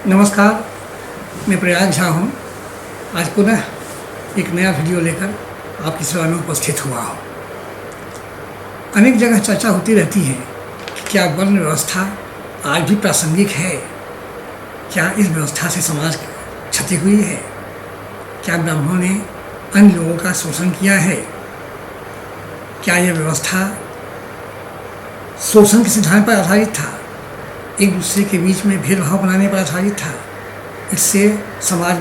नमस्कार, मैं प्रयाग झा हूँ। आज पुनः एक नया वीडियो लेकर आपकी सेवा में उपस्थित हुआ हूँ। अनेक जगह चर्चा होती रहती है कि क्या वर्ण व्यवस्था आज भी प्रासंगिक है, क्या इस व्यवस्था से समाज क्षति हुई है, क्या ब्राह्मणों ने अन्य लोगों का शोषण किया है, क्या यह व्यवस्था शोषण के सिद्धांत पर आधारित था, एक दूसरे के बीच में भेदभाव बनाने पर आधारित था। इससे समाज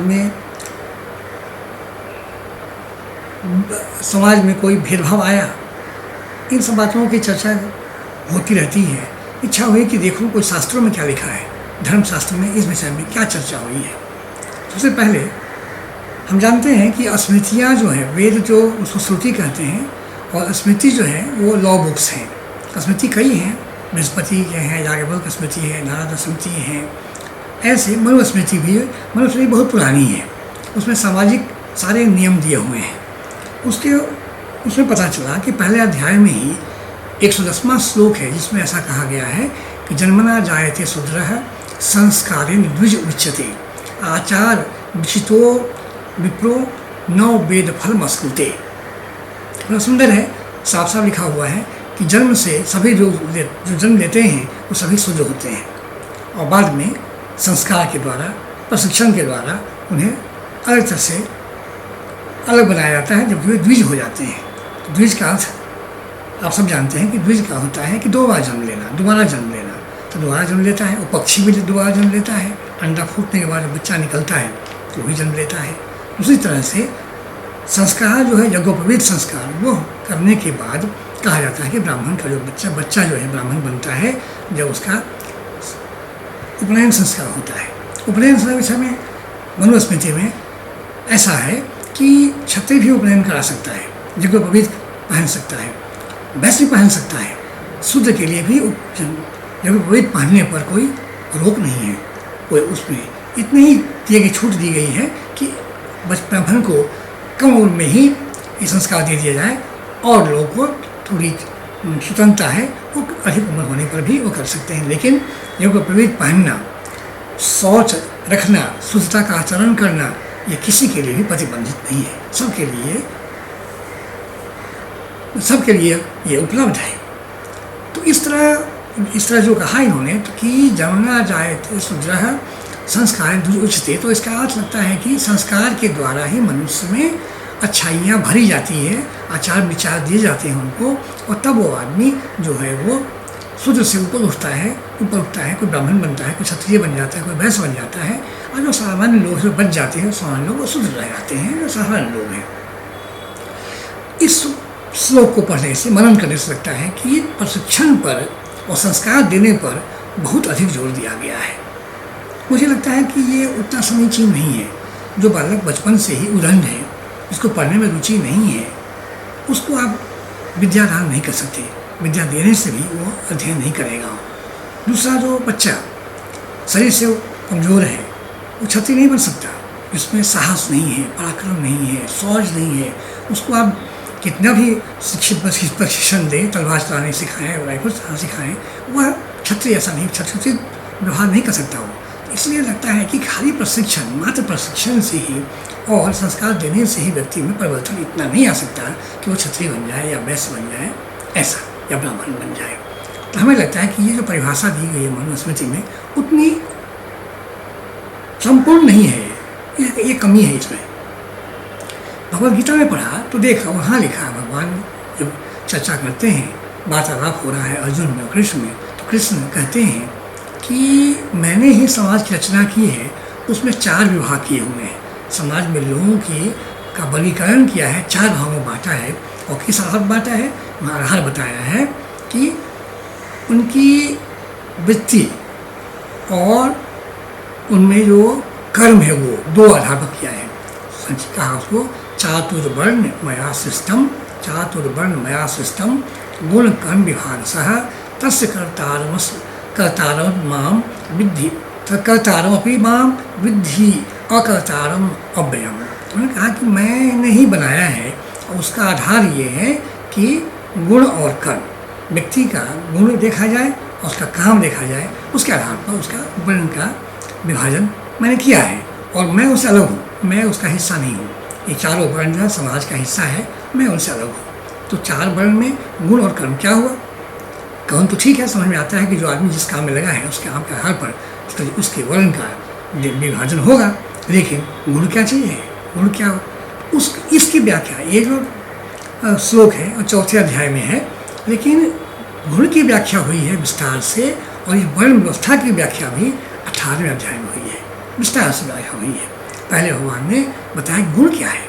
में कोई भेदभाव आया। इन सब बातों की चर्चा होती रहती है। इच्छा हुई कि देखूं कोई शास्त्रों में क्या लिखा है, धर्मशास्त्र में इस विषय में क्या चर्चा हुई है। सबसे पहले हम जानते हैं कि स्मृतियाँ जो है, वेद जो उसको श्रुति कहते हैं और स्मृति जो है वो लॉ बुक्स हैं। स्मृति कई हैं, बृहस्पति के हैं, याज्ञवल्क्य स्मृति है, नारद स्मृति है। ऐसे मनुस्मृति भी है। मनुस्मृति बहुत पुरानी है, उसमें सामाजिक सारे नियम दिए हुए हैं। उसमें पता चला कि पहले अध्याय में ही 110वां श्लोक है जिसमें ऐसा कहा गया है कि जन्मना जायते शूद्रः संस्कारेण द्विज उच्यते आचार विचितो विप्रो नौ वेद फलमस्कृते। बड़ा सुंदर है, साफ साफ लिखा हुआ है कि जन्म से सभी लोग जो जन्म लेते हैं वो सभी शूद्र होते हैं और बाद में संस्कार के द्वारा, प्रशिक्षण के द्वारा उन्हें अलग तरह से अलग बनाया जाता है जब वे द्विज हो जाते हैं। तो द्विज का अर्थ आप सब जानते हैं कि द्विज का होता है कि दो बार जन्म लेना, दोबारा जन्म लेना। तो दोबारा जन्म लेता है, वो पक्षी भी दोबारा जन्म लेता है। अंडा फूटने के बाद जब बच्चा निकलता है तो भी जन्म लेता है। उसी तरह से संस्कार जो है, यज्ञोपवीत संस्कार, वो करने के बाद कहा जाता है कि ब्राह्मण का जो बच्चा जो है ब्राह्मण बनता है जब उसका उपनयन संस्कार होता है। उपनयन संस्कार विषय में मनुस्मृति में ऐसा है कि क्षत्रिय भी उपनयन करा सकता है, यज्ञोपवीत पहन सकता है, वैश्य पहन सकता है। शूद्र के लिए भी यज्ञोपवीत पहनने पर कोई रोक नहीं है। कोई उसमें इतनी ही दिए गई छूट दी गई है कि ब्राह्मण को कम उम्र में ही ये संस्कार दे दिया जाए और लोगों को थोड़ी स्वतंत्रता है, वो अधिक उम्र होने पर भी वो कर सकते हैं। लेकिन यज्ञोपवीत पहनना, शौच रखना, शुद्धता का आचरण करना, ये किसी के लिए भी प्रतिबंधित नहीं है। सबके लिए ये उपलब्ध है। तो इस तरह जो कहा इन्होंने तो कि जन्मना जायते शूद्रः संस्कार द्विज उच्यते, तो इसका अर्थ लगता है कि संस्कार के द्वारा ही मनुष्य में अच्छाइयाँ भरी जाती है, आचार विचार दिए जाते हैं उनको, और तब वो आदमी जो है वो शूद्र से ऊपर उठता है। कोई ब्राह्मण बनता है, कोई क्षत्रिय बन जाता है, कोई वैश्य बन जाता है। और जो सामान्य लोग जो बच जाते हैं, सामान्य लोग वो शूद्र रह जाते हैं, जो साधारण लोग हैं। इस श्लोक को पढ़ने से, मनन करने से लगता है कि प्रशिक्षण पर और संस्कार देने पर बहुत अधिक जोर दिया गया है। मुझे लगता है कि ये उतना समीचीन नहीं है। जो बालक बचपन से ही उदंड है, जिसको पढ़ने में रुचि नहीं है, उसको आप विद्यादान नहीं कर सकते। विद्या देने से भी वो अध्ययन नहीं करेगा। दूसरा, जो बच्चा शरीर से कमज़ोर है, वो क्षत्रिय नहीं बन सकता। जिसमें साहस नहीं है, पराक्रम नहीं है, शौर्य नहीं है, उसको आप कितना भी शिक्षित प्रशिक्षण दें, तलवार चलाने सिखाएं, राइफल चलाना सिखाएं, वह क्षत्रिय ऐसा नहीं, क्षत्रिय व्यवहार नहीं कर सकता वो। इसलिए लगता है कि खाली प्रशिक्षण, मात्र प्रशिक्षण से ही और संस्कार देने से ही व्यक्ति में परिवर्तन इतना नहीं आ सकता कि वो क्षत्रिय बन जाए या वैश्य बन जाए ऐसा, या ब्राह्मण बन जाए। तो हमें लगता है कि ये जो परिभाषा दी गई है मनुस्मृति में उतनी संपूर्ण नहीं है, ये कमी है इसमें। भगवद गीता में पढ़ा तो देखा, वहाँ लिखा है, भगवान जब चर्चा करते हैं, वार्तालाप हो रहा है अर्जुन में और कृष्ण में, तो कृष्ण कहते हैं कि मैंने ही समाज की रचना की है, उसमें 4 विभाग किए हुए हैं। समाज में लोगों का वर्गीकरण किया है, 4 भागों में बांटा है। और किस आधार पर बांटा है? आधार बताया है कि उनकी वृत्ति और उनमें जो कर्म है वो 2 आधार पर किया है। कहा उसको चातुर्वर्ण मया सृष्टम गुण कर्म विभाग सह तस्य कर्तारम माम विद्धि कर्तारमपि माम विद्धि अकर्तारम अव्ययम। उन्होंने कहा कि मैंने ही बनाया है और उसका आधार ये है कि गुण और कर्म, व्यक्ति का गुण देखा जाए और उसका काम देखा जाए, उसके आधार पर उसका वर्ण का विभाजन मैंने किया है और मैं उससे अलग हूँ, मैं उसका हिस्सा नहीं हूँ। ये चारों वर्ण जो है समाज का हिस्सा है, मैं उनसे अलग हूँ। तो चार वर्ण में गुण और कर्म क्या हुआ? कर्म तो ठीक है, समझ में आता है कि जो आदमी जिस काम में लगा है उसके काम के आधार पर तो उसके वर्ण का विभाजन होगा, लेकिन गुण क्या चाहिए? गुण क्या उस इसकी व्याख्या ये जो श्लोक है और चौथे अध्याय में है, लेकिन गुण की व्याख्या हुई है विस्तार से और ये वर्ण व्यवस्था की व्याख्या भी 18वें अध्याय में हुई है, विस्तार से व्याख्या हुई है। पहले भगवान ने बताया गुण क्या है,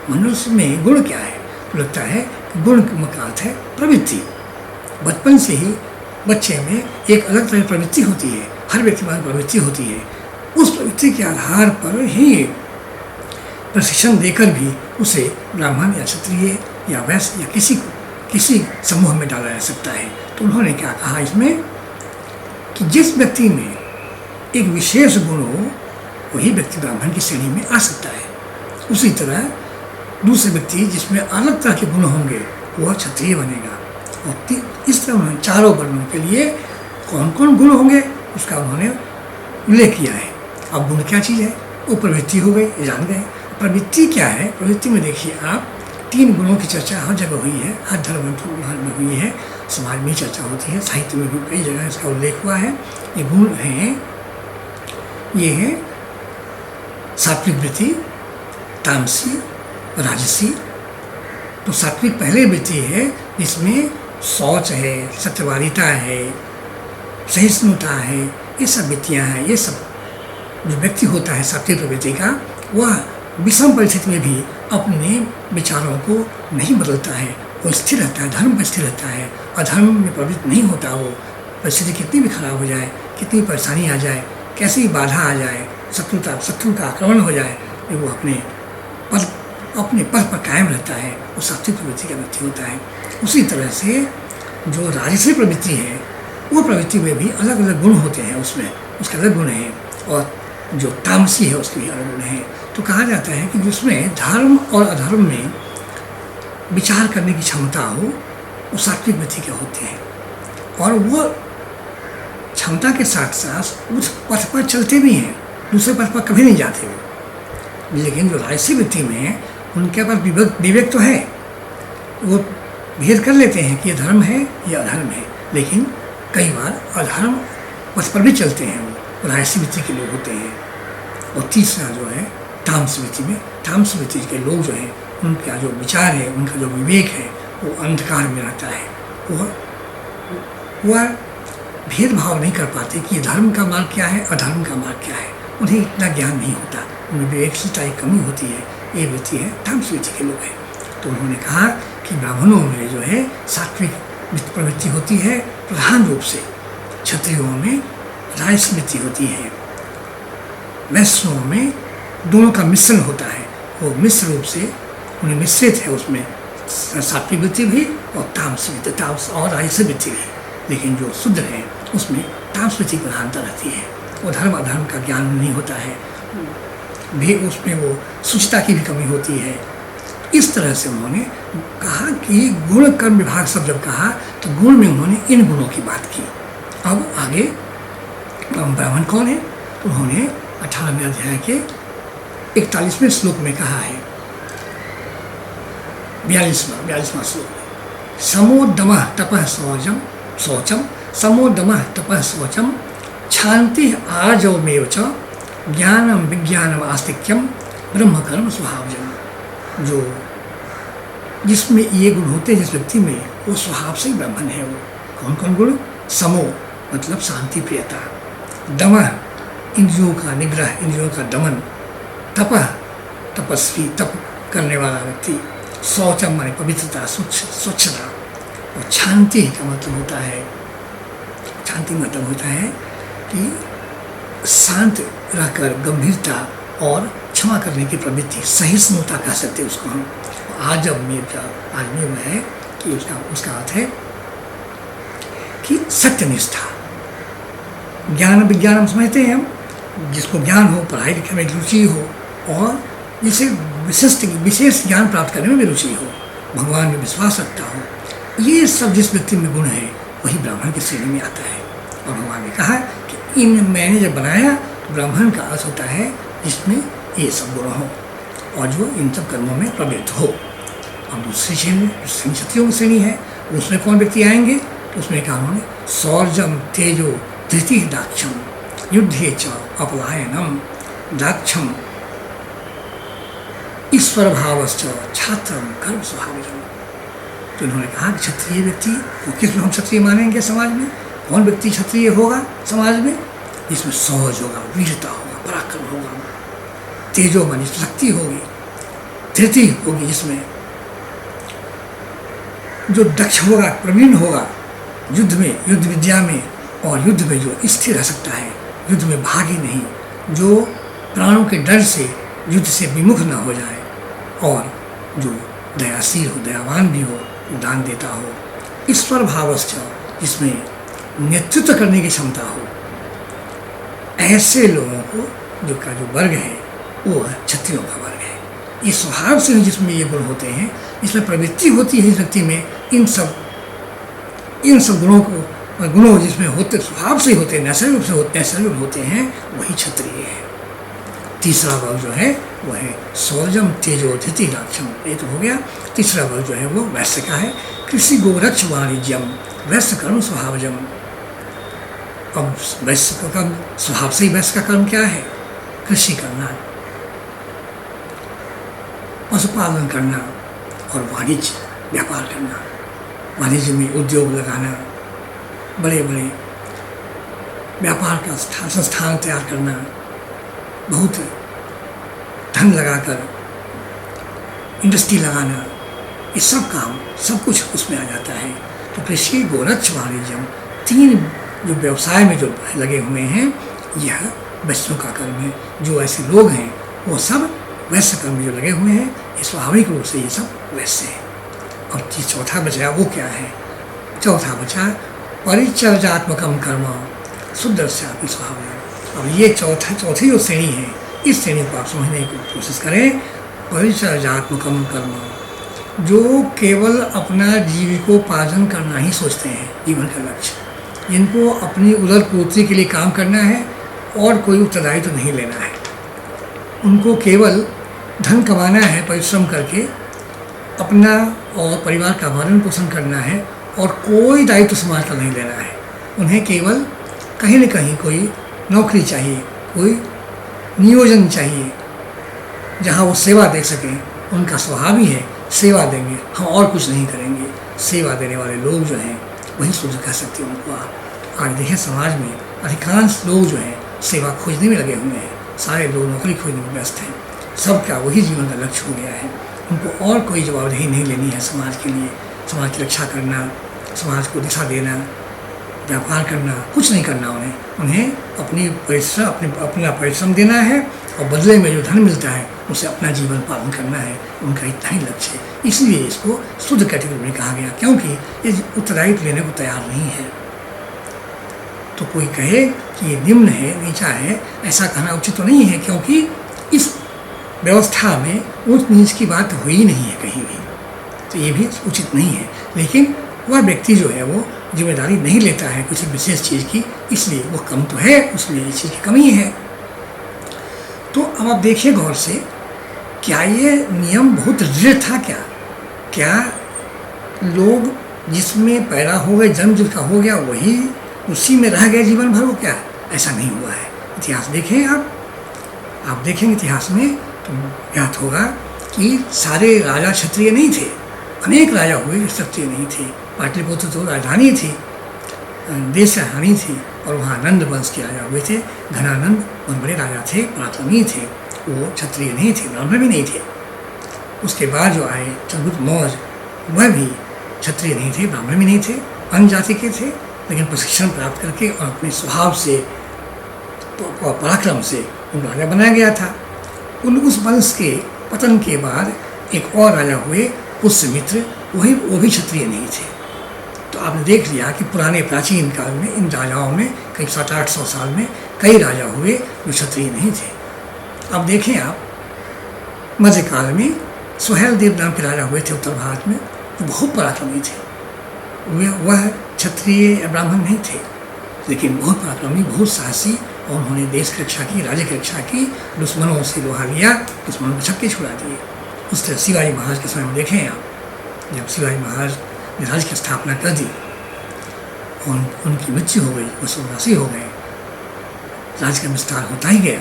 मनुष्य में गुण क्या है। तो लगता है कि गुण का अर्थ है प्रवृत्ति। बचपन से ही बच्चे में एक अलग तरह की प्रवृत्ति होती है, हर व्यक्ति में प्रवृत्ति होती है। उस प्रवृत्ति के आधार पर ही प्रशिक्षण देकर भी उसे ब्राह्मण या क्षत्रिय या वैश्य या किसी समूह में डाला जा सकता है। तो उन्होंने क्या कहा इसमें कि जिस व्यक्ति में एक विशेष गुण हो वही व्यक्ति ब्राह्मण की श्रेणी में आ सकता है। उसी तरह दूसरे व्यक्ति जिसमें अलग तरह के गुण होंगे वह क्षत्रिय बनेगा। और इस तरह उन्होंने चारों वर्णों के लिए कौन कौन गुण होंगे उसका उन्होंने उल्लेख किया है। अब गुण क्या चीज़ है? वो प्रवृत्ति हो गई, ये जान गए। प्रवृत्ति क्या है? प्रवृत्ति में देखिए आप 3 गुणों की चर्चा हर जगह हुई है, हर धर्म में हुई है, समाज में चर्चा होती है, साहित्य में भी कई जगह इसका उल्लेख हुआ है। ये गुण हैं, ये है सात्विक वृत्ति, तामसी, राजसी। तो सात्विक पहले वृत्ति है जिसमें शौच है, सत्यवादिता है, सहिष्णुता है, ये सब वृत्तियाँ हैं। ये सब जो व्यक्ति होता है सात्विक प्रवृत्ति का, वह विषम परिस्थिति में भी अपने विचारों को नहीं बदलता है, वो स्थिर रहता है, धर्म पर स्थिर रहता है, अधर्म में प्रवृत्त नहीं होता। वो परिस्थिति कितनी भी खराब हो जाए, कितनी परेशानी आ जाए, कैसी बाधा आ जाए, शत्रु का आक्रमण हो जाए, वो अपने पद पर कायम रहता है, वो सात्विक प्रवृत्ति का व्यक्ति होता है। उसी तरह से जो राजसी प्रवृत्ति है वो प्रवृत्ति में भी अलग अलग गुण होते हैं, उसमें उसके अलग गुण हैं, और जो तामसी है उसके भी अलग गुण हैं। तो कहा जाता है कि जिसमें धर्म और अधर्म में विचार करने की क्षमता हो वो सात्विक वृत्ति के होते हैं, और वो क्षमता के साथ साथ उस पथ पर चलते भी हैं, दूसरे पथ पर कभी नहीं जाते वो। लेकिन जो राजसी वृत्ति में उनके पास विवेक तो है, वो भेद कर लेते हैं कि ये धर्म है या अधर्म है, लेकिन कई बार अधर्म पथ पर भी चलते हैं, वो राजसी वृत्ति के लोग होते हैं। और तीसरा जो है तामस वृत्ति में, तामस वृत्ति के लोग जो हैं उनका जो विचार है, उनका जो विवेक है वो अंधकार में रहता है। वह भेदभाव नहीं कर पाते कि ये धर्म का मार्ग क्या है, अधर्म का मार्ग क्या है, उन्हें इतना ज्ञान नहीं होता, उनमें विवेकशीलता की कमी होती है। ये वृत्ति है तामस वृत्ति के लोग हैं। तो उन्होंने कहा कि ब्राह्मणों में जो है सात्विक प्रवृत्ति होती है प्रधान रूप से, क्षत्रियों में राजसी वृत्ति होती है, वैश्यों में दोनों का मिश्रण होता है, वो मिश्र रूप से उन्हें मिश्रित है, उसमें सात्विक वृत्ति भी और तामस वृत्ति, तामस और राजसी वृत्ति भी। लेकिन जो शुद्ध है उसमें तामस वृत्ति प्रधानता रहती है, वो धर्म अधर्म का ज्ञान नहीं होता है, भी उसमें वो शुचिता की भी कमी होती है। इस तरह से उन्होंने कहा कि गुण कर्म विभाग सब जब कहा तो गुण में उन्होंने इन गुणों की बात की। अब आगे ब्राह्मण कौन है? उन्होंने 18वें अध्याय के 41वें श्लोक में कहा है, 42वां श्लोक, समोदमः तपः शौचम समोदमः तपः शौचम क्षान्ति आर्जवमेव च ज्ञानम विज्ञानम आस्तिक्यम ब्रह्म कर्म स्वभावजन। जो जिसमें ये गुण होते हैं जिस व्यक्ति में, वो स्वभाव से ब्राह्मण है। वो कौन कौन गुण? समो मतलब शांति प्रियता, दमः इंद्रियों का निग्रह, इंद्रियों का दमन, तपः तपस्वी तप करने वाला व्यक्ति, शौचम माने पवित्रता, स्वच्छता, और शांति का मतलब होता है, शांति मतलब होता है कि शांत रहकर गंभीरता और क्षमा करने की प्रवृत्ति, सहिष्णुता कह सकते हैं उसको हम। आजमेव है कि उसका अर्थ है कि सत्यनिष्ठा, ज्ञान विज्ञान हम समझते हैं, हम जिसको ज्ञान हो, पढ़ाई लिखाई में रुचि हो, और जिसे विशेष ज्ञान प्राप्त करने में भी रुचि हो, भगवान में विश्वास रखता हो, ये सब जिस व्यक्ति में गुण है वही ब्राह्मण की श्रेणी में आता है। और भगवान ने कहा कि इन मैंने जब बनाया ब्राह्मण का अर्थ होता है जिसमें ये सब गुण हो और जो इन सब कर्मों में प्रवृत्त हो। अब दूसरी श्रेणी क्षत्रियों की श्रेणी है, उसमें कौन व्यक्ति आएंगे? तो उसमें कहा उन्होंने सौर्जम तेजो धृति दाक्षम युद्धे च अपलायनम दाक्षम ईश्वर भावश्च छात्रम कर्म स्वभावजम। तो इन्होंने कहा कि क्षत्रिय व्यक्ति को किस हम क्षत्रिय मानेंगे समाज में? कौन व्यक्ति क्षत्रिय होगा समाज में? जिसमें सौज होगा, वीरता होगा, पराक्रम होगा, तेजो मानी शक्ति होगी, धृति होगी जिसमें जो दक्ष होगा, प्रवीण होगा युद्ध में, युद्ध विद्या में, और युद्ध में जो स्थिर रह सकता है, युद्ध में भागी नहीं, जो प्राणों के डर से युद्ध से विमुख न हो जाए, और जो दयाशील हो, दयावान भी हो, दान देता हो, ईश्वर भावश्च जिसमें नेतृत्व करने की क्षमता हो, ऐसे लोगों को जो वर्ग है वो क्षत्रियों का वर्ग है। ये स्वभाव से जिसमें ये गुण होते हैं, इसमें प्रवृत्ति होती है इस व्यक्ति में, इन सब गुणों जिसमें होते स्वभाव से होते हैं, नैसर्गिक रूप होते हैं, वही क्षत्रिय है। तीसरा वर्ग जो है वो है सौर्जम तेजो धृति राक्षम। ये तो हो गया। तीसरा वर्ग जो है वो वैश्य का है, कृषि गोरक्ष वाणिज्यम वैश्य कर्म स्वभावजम। अब वैश्य का कर्म स्वभाव से ही वैश्य का कर्म क्या है? कृषि करना, पशुपालन करना और वाणिज्य व्यापार करना, वाणिज्य में उद्योग लगाना, बड़े बड़े व्यापार का संस्थान तैयार करना, बहुत धन लगाकर इंडस्ट्री लगाना, ये सब काम सब कुछ उसमें आ जाता है। तो कृषि गोरक्ष वाणिज्यम, तीन जो व्यवसाय में जो लगे हुए हैं, यह वैश्यों का कर्म है। जो ऐसे लोग हैं वो सब वैश्य कर्म में जो लगे हुए हैं, ये स्वाभाविक रूप से ये सब वैश्य है। और चौथा बचा वो क्या है? चौथा बचा परिचर्यात्मकम कर्म शुद्धस्यापि स्वभाव। अब ये चौथी जो श्रेणी है, इस श्रेणी को आप समझने की कोशिश करें। परिचर्यात्मकम कर्म, जो केवल अपना जीविकोपार्जन करना ही सोचते हैं जीवन का लक्ष्य, जिनको अपनी उदर पूर्ति के लिए काम करना है और कोई उत्तरदायित्व तो नहीं लेना है, उनको केवल धन कमाना है, परिश्रम करके अपना और परिवार का भरण पोषण करना है और कोई दायित्व समाज का नहीं लेना है। उन्हें केवल कहीं न कहीं कोई नौकरी चाहिए, कोई नियोजन चाहिए जहाँ वो सेवा दे सकें। उनका स्वभाव ही है सेवा देंगे, हम और कुछ नहीं करेंगे। सेवा देने वाले लोग जो हैं वही शुद्ध कह सकते हैं उनको। आज देखें समाज में अधिकांश लोग जो हैं सेवा खोजने में लगे हुए हैं, सारे लोग नौकरी खोजने में व्यस्त हैं। सबका वही जीवन का लक्ष्य हो गया है। उनको और कोई जवाबदेही नहीं लेनी है समाज के लिए, समाज की रक्षा करना, समाज को दिशा देना, व्यापार करना, कुछ नहीं करना उन्हें अपना परिश्रम देना है और बदले में जो धन मिलता है उसे अपना जीवन पालन करना है। उनका इतना ही लक्ष्य है। इसलिए इसको शुद्ध कैटेगरी में कहा गया, क्योंकि ये उत्तरदायित्व लेने को तैयार नहीं है। तो कोई कहे कि ये निम्न है, नीचा है, ऐसा कहना उचित तो नहीं है, क्योंकि इस व्यवस्था में ऊंच नीच की बात हुई ही नहीं है कहीं भी, तो ये भी उचित नहीं है। लेकिन वह व्यक्ति जो है वो जिम्मेदारी नहीं लेता है किसी विशेष चीज़ की, इसलिए वो कम तो है, उसमें इस चीज़ की कमी है। तो अब आप देखिए गौर से, क्या ये नियम बहुत दृढ़ था? क्या लोग जिसमें पैदा हो गए, जन्म जिसका हो गया वही उसी में रह गए जीवन भर? वो क्या ऐसा नहीं हुआ है। इतिहास देखें आप देखेंगे इतिहास में तो ज्ञात होगा कि सारे राजा क्षत्रिय नहीं थे। अनेक राजा हुए जो क्षत्रिय नहीं थे। पाटलिपुत्र तो राजधानी थी, देश राजधानी थी, और वहाँ नंद वंश के राजा हुए थे। घनानंद बहुत बड़े राजा थे, पराक्रमी थे, वो क्षत्रिय नहीं थे, ब्राह्मण भी नहीं थे। उसके बाद जो आए चंद्रगुप्त मौर्य, वह भी क्षत्रिय नहीं थे, ब्राह्मण भी नहीं थे, अन्य जाति के थे, लेकिन प्रशिक्षण प्राप्त करके और अपने स्वभाव से, पराक्रम से उन राजा बनाया गया था। उस वंश के पतन के बाद एक और राजा हुए पुष्यमित्र, वो भी क्षत्रिय नहीं थे। तो आपने देख लिया कि पुराने प्राचीन काल में इन राजाओं में करीब 700-800 साल में कई राजा हुए जो क्षत्रिय नहीं थे। अब देखें आप मध्यकाल में सुहेल देव नाम के राजा हुए थे उत्तर भारत में, जो बहुत पराक्रमी थे। वह क्षत्रिय या ब्राह्मण नहीं थे, लेकिन बहुत पराक्रमी, बहुत साहसी, और उन्होंने देश की रक्षा की, राज्य की रक्षा की, दुश्मनों से लोहा लिया, दुश्मनों को छक्के छुड़ा दिए। उस तरह शिवाजी महाराज के समय में देखें आप, जब शिवाजी महाराज ने राज्य की स्थापना कर दी और उनकी मृत्यु हो गई, वो सन्यासी हो गए, राज्य का विस्तार होता ही गया,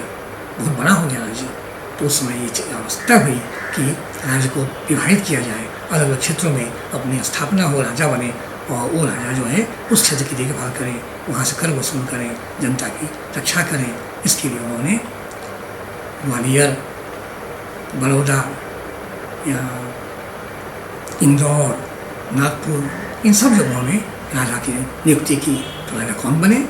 बहुत बड़ा हो गया राज्य। तो उस समय ये आवश्यकता हुई कि राज्य को विभाजित किया जाए, अलग अलग क्षेत्रों में अपनी स्थापना हो, राजा बने, और वो राजा जो है उस क्षेत्र की देखभाल करें, वहाँ से कर वसूल करें, जनता की रक्षा करें। इसके लिए उन्होंने ग्वालियर, बड़ौदा या इंदौर, नागपुर, इन सब जगहों में राजा की नियुक्ति की। तो राजा कौन बने?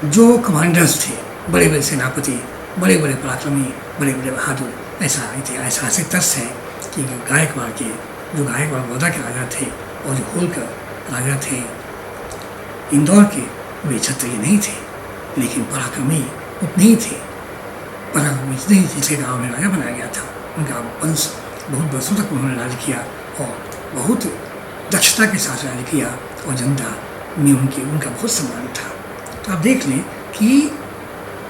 जो कमांडर्स थे, बड़े बड़े सेनापति, बड़े बड़े पराक्रमी, बड़े बड़े बहादुर। ऐसा ऐतिहासिक तथ्य है कि गायकवाड़ के, जो गायकवाड़ बड़ौदा के राजा थे और जो होलकर राजा थे इंदौर के, वे क्षत्रिय नहीं थे, लेकिन पराक्रमी उतने ही थे। पराक्रमी इतने ही जिसके गाँव में राजा बनाया गया था। उनका वंश बहुत वर्षों तक उन्होंने राज्य किया और बहुत दक्षता के साथ राज्य किया, और जनता में उनका बहुत सम्मान था। तो आप देख लें कि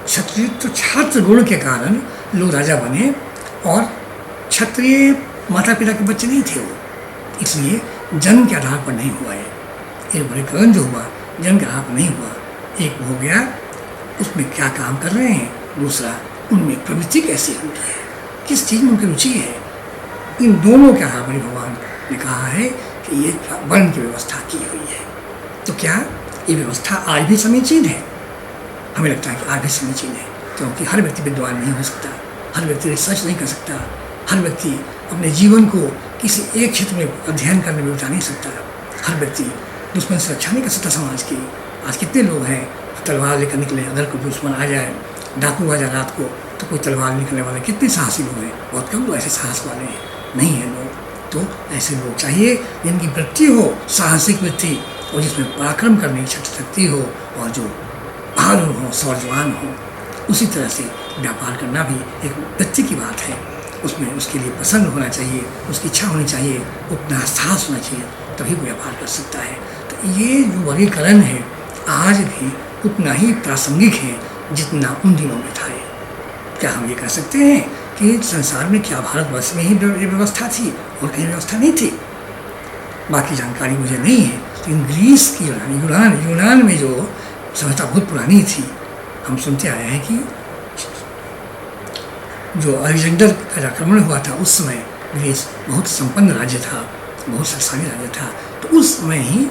क्षत्रिय तो छात्र गुण के कारण लोग राजा बने, और क्षत्रिय माता पिता के बच्चे नहीं थे वो, इसलिए जन्म के आधार पर नहीं हुआ है। एक वर्गीकरण जो हुआ जन्म के आधार पर नहीं हुआ। एक हो गया उसमें क्या काम कर रहे हैं, दूसरा उनमें प्रवृत्ति कैसी हो रही है, किस चीज़ में उनकी रुचि है। इन दोनों के आधार पर भगवान ने कहा है कि ये वर्ण की व्यवस्था की हुई है। तो क्या ये व्यवस्था आज भी समीचीन है? हमें लगता है कि आज भी समीचीन है, क्योंकि हर व्यक्ति विद्वान नहीं हो सकता, हर व्यक्ति रिसर्च नहीं कर सकता, हर व्यक्ति अपने जीवन को किसी एक क्षेत्र में अध्ययन करने में बिता नहीं सकता, हर व्यक्ति दुश्मन से रक्षा नहीं कर सकता समाज की। आज कितने लोग हैं तलवार लेकर निकले, अगर कोई दुश्मन आ जाए, डाकू आ जाए रात को, तो कोई तलवार निकलने वाले कितने साहसी लोग हैं? बहुत कम लोग ऐसे साहस वाले हैं, नहीं हैं लोग। तो ऐसे लोग चाहिए जिनकी वृत्ति हो साहसिक वृत्ति, और जिसमें पराक्रम करने की शक्ति हो, और जो बहादुर हो, सौर्यवान हो। उसी तरह से व्यापार करना भी एक वृत्ति की बात है, उसमें उसके लिए पसंद होना चाहिए, उसकी इच्छा होनी चाहिए, उतना साहस होना चाहिए, तभी वो व्यापार कर सकता है। तो ये जो वर्गीकरण है आज भी उतना ही प्रासंगिक है जितना उन दिनों में था। क्या हम ये कह सकते हैं कि संसार में क्या भारतवर्ष में ही ये व्यवस्था थी और कहीं व्यवस्था नहीं थी? बाकी जानकारी मुझे नहीं है, लेकिन ग्रीस की यूनान में जो सभ्यता बहुत पुरानी थी, हम सुनते आए हैं कि जो अलेक्जेंडर का आक्रमण हुआ था उस समय ग्रीस बहुत संपन्न राज्य था, बहुत शक्तिशाली राज्य था। तो उस समय ही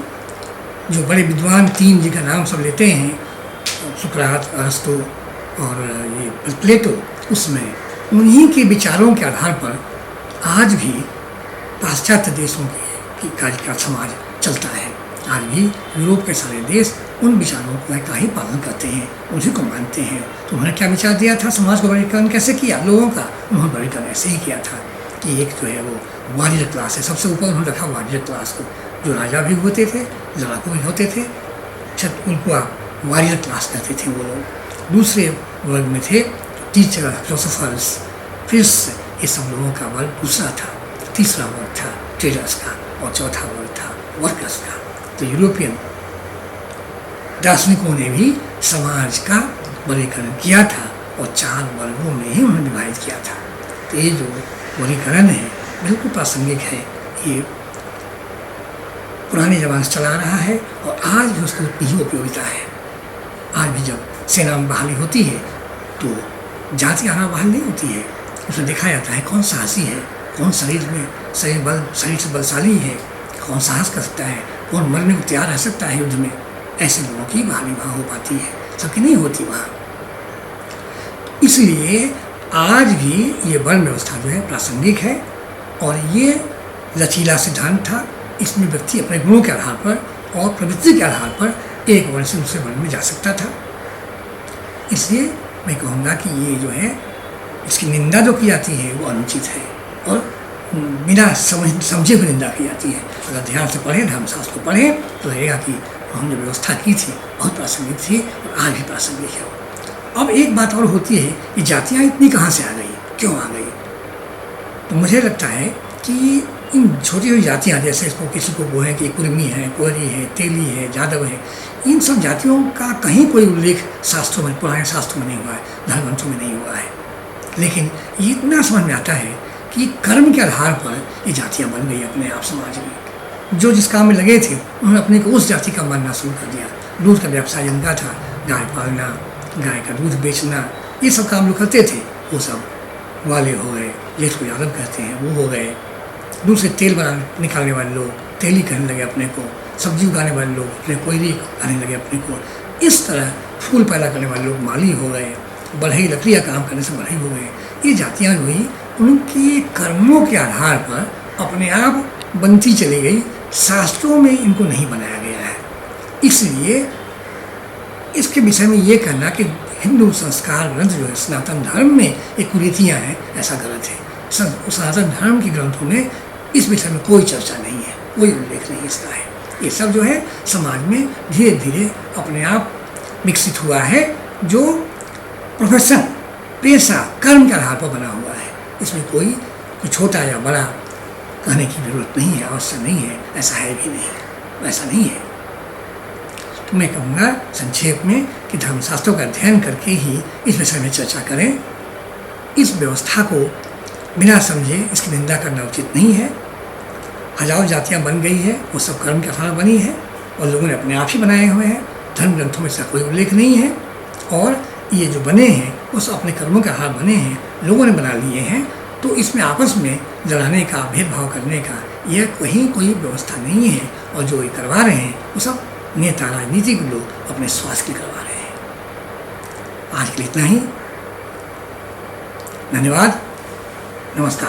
जो बड़े विद्वान तीन जिनका नाम सब लेते हैं, सुकरात, अरस्तु और ये प्लेटो, उसमें उन्हीं के विचारों के आधार पर आज भी पाश्चात्य देशों की कार्य का समाज चलता है। आज भी यूरोप के सारे देश उन विचारों का ही पालन करते हैं, उन्हीं को मानते हैं। तो उन्होंने क्या विचार दिया था, समाज को वर्गीकरण कैसे किया लोगों का? उन्होंने वर्गीकरण ऐसे ही किया था कि एक जो है वो वारियर क्लास है, सबसे ऊपर उन्होंने रखा वारियर क्लास को, जो राजा भी होते थे, लड़ाकू भी होते थे, उनको वारियर क्लास कहते थे वो लोग। दूसरे वर्ग में थे टीचर, फिलोसोफर्स, फिर ये सब लोगों का वर्ग दूसरा था। तीसरा वर्ग था ट्रेडर्स का, और चौथा वर्ग था वर्कर्स का। तो यूरोपियन दार्शनिकों ने भी समाज का वर्गीकरण किया था और चार वर्गों में ही उन्होंने विभाजित किया था। तो ये जो वर्गीकरण है बिल्कुल प्रासंगिक है, ये पुराने ज़माने से चला रहा है और आज भी उसकी उतनी ही उपयोगिता है। आज भी जब सेना में बहाली होती है तो जाति आधार बहाली नहीं होती है, उसमें देखा जाता है कौन साहसी है, कौन शरीर से बलशाली है, कौन साहस कर सकता है, कौन मरने को तैयार रह सकता है युद्ध में। ऐसे लोगों की बहाली वहाँ हो पाती है, सबकी नहीं होती वहाँ। इसलिए आज भी ये वर्ण व्यवस्था जो है प्रासंगिक है और ये लचीला सिद्धांत था। इसमें व्यक्ति अपने गुणों के आधार पर और प्रवृत्ति के आधार पर एक वर्ण से दूसरे वर्ण में जा सकता था। इसलिए मैं कहूँगा कि ये जो है इसकी निंदा जो की जाती है वो अनुचित है और बिना समझे हुए निंदा की जाती है। अगर ध्यान से पढ़ें, धर्मशास्त्र को पढ़ें तो लगेगा कि हमने व्यवस्था की थी बहुत प्रासंगिक थी और आज भी प्रासंगिक है। अब एक बात और होती है कि जातियाँ इतनी कहाँ से आ गई, क्यों आ गई? तो मुझे लगता है कि इन छोटी छोटी जातियाँ, जैसे इसको किसी को वो है कि कुर्मी है, कोहरी है, तेली है, यादव है, इन सब जातियों का कहीं कोई उल्लेख शास्त्रों में, पुराने शास्त्रों में नहीं हुआ है, धर्मग्रंथों में नहीं हुआ है। लेकिन ये इतना समझ में आता है कि कर्म के आधार पर ये जातियाँ बन गई अपने आप समाज में। जो जिस काम में लगे थे उन्होंने अपने को उस जाति का मानना शुरू कर दिया। दूध का व्यवसाय जिनका था, गाय पालना, गाय का दूध बेचना, ये सब काम लोग करते थे, वो सब वाले हो गए, जिसको यादव कहते हैं, वो हो गए। दूध से तेल निकालने वाले लोग तेली कहने लगे अपने को, सब्जी उगाने वाले लोग अपने कोयली कहने लगे अपने को। इस तरह फूल पैदा करने वाले लोग माली हो गए, बढ़ई लकड़ी का काम करने से बढ़ई हो गए। ये जातियाँ जो हुई उनके कर्मों के आधार पर अपने आप बनती चली गई, शास्त्रों में इनको नहीं बनाया गया है। इसलिए इसके विषय में ये कहना कि हिंदू संस्कार ग्रंथ जो है सनातन धर्म में ये कुरीतियाँ हैं, ऐसा गलत है। सनातन धर्म के ग्रंथों में इस विषय में कोई चर्चा नहीं है, कोई उल्लेख नहीं इसका है। ये सब जो है समाज में धीरे धीरे अपने आप विकसित हुआ है, जो प्रोफेशन, पेशा, कर्म के आधार पर बना हुआ है। इसमें कोई छोटा या बड़ा कहने की जरूरत नहीं है, आवश्यक नहीं है, ऐसा है भी नहीं, ऐसा नहीं है। तो मैं कहूँगा संक्षेप में कि धर्मशास्त्रों का अध्ययन करके ही इस विषय में चर्चा करें। इस व्यवस्था को बिना समझे इसकी निंदा करना उचित नहीं है। हजारों जातियाँ बन गई है, वो सब कर्म के आधार बनी है और लोगों ने अपने आप ही बनाए हुए हैं। धर्म ग्रंथों में इसका कोई उल्लेख नहीं है और ये जो बने हैं वो सब अपने कर्मों के आधार बने हैं, लोगों ने बना लिए हैं। तो इसमें आपस में लड़ाने का, भेदभाव करने का यह कहीं कोई व्यवस्था नहीं है। और जो ये करवा रहे हैं वो सब नेता, राजनीतिक लोग अपने स्वार्थ के लिए करवा रहे हैं। आज के लिए इतना ही। धन्यवाद, नमस्कार।